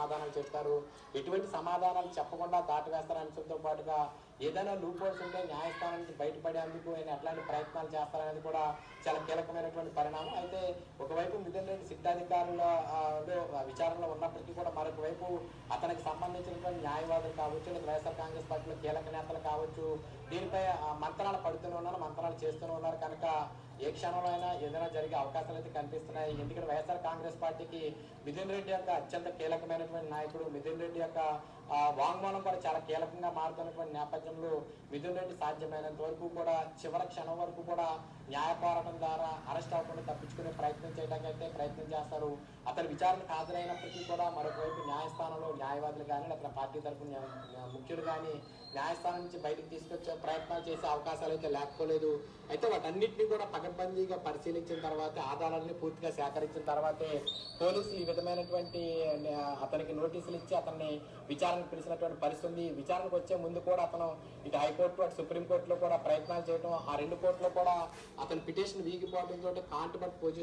సమాధానాలు చెప్తారు, ఎటువంటి సమాధానాలు చెప్పకుండా దాటివేస్తారని అంశంతో పాటుగా ఏదైనా లూప్ హోల్స్ ఉంటే న్యాయస్థానం నుంచి బయటపడేందుకు ఆయన ఎట్లాంటి ప్రయత్నాలు చేస్తారనేది కూడా చాలా కీలకమైనటువంటి పరిణామం. అయితే ఒకవైపు మిథున్ రెడ్డి సిద్ధాధికారుల విచారణలో ఉన్నప్పటికీ కూడా మరొక వైపు అతనికి సంబంధించినటువంటి న్యాయవాదులు కావచ్చు, లేదా వైఎస్ఆర్ కాంగ్రెస్ పార్టీలో కీలక నేతలు కావచ్చు, దీనిపై మంత్రాలు పడుతూనే ఉన్నారు, మంత్రాలు చేస్తూనే ఉన్నారు. కనుక ఏ క్షణంలో అయినా ఏదైనా జరిగే అవకాశాలు అయితే కనిపిస్తున్నాయి. ఎందుకంటే వైఎస్ఆర్ కాంగ్రెస్ పార్టీకి మిథున్ రెడ్డి యొక్క అత్యంత కీలకమైనటువంటి నాయకుడు, మిథున్ రెడ్డి యొక్క వాంగ్మూలం కూడా చాలా కీలకంగా మారుతున్నటువంటి నేపథ్యంలో మిథున్ రెడ్డి సాధ్యమైనంత వరకు కూడా చివరి క్షణం వరకు కూడా న్యాయ పోరాటం ద్వారా అరెస్ట్ అవ్వకుండా తప్పించుకునే ప్రయత్నం చేయడానికి అయితే ప్రయత్నం చేస్తారు. అతని విచారణకు హాజరైనప్పటికీ కూడా మరొకవైపు న్యాయస్థానంలో న్యాయవాదులు కానీ అతని పార్టీ తరఫున ముఖ్యులు కానీ న్యాయస్థానం నుంచి బయటకు తీసుకొచ్చే ప్రయత్నాలు చేసే అవకాశాలు అయితే లేకపోలేదు. అయితే వాటన్నింటినీ కూడా పకడ్బందీగా పరిశీలించిన తర్వాత, ఆధారాలని పూర్తిగా సేకరించిన తర్వాతే పోలీసులు ఈ విధమైనటువంటి అతనికి నోటీసులు ఇచ్చి అతన్ని విచారణకు పిలిచినటువంటి పరిస్థితి. విచారణకు వచ్చే ముందు కూడా అతను ఇటు హైకోర్టు అటు సుప్రీంకోర్టులో కూడా ప్రయత్నాలు చేయడం, ఆ రెండు కోర్టులో కూడా అతని పిటిషన్ వీగిపోవడంతో కాంట్రవర్ట్ పొజిషన్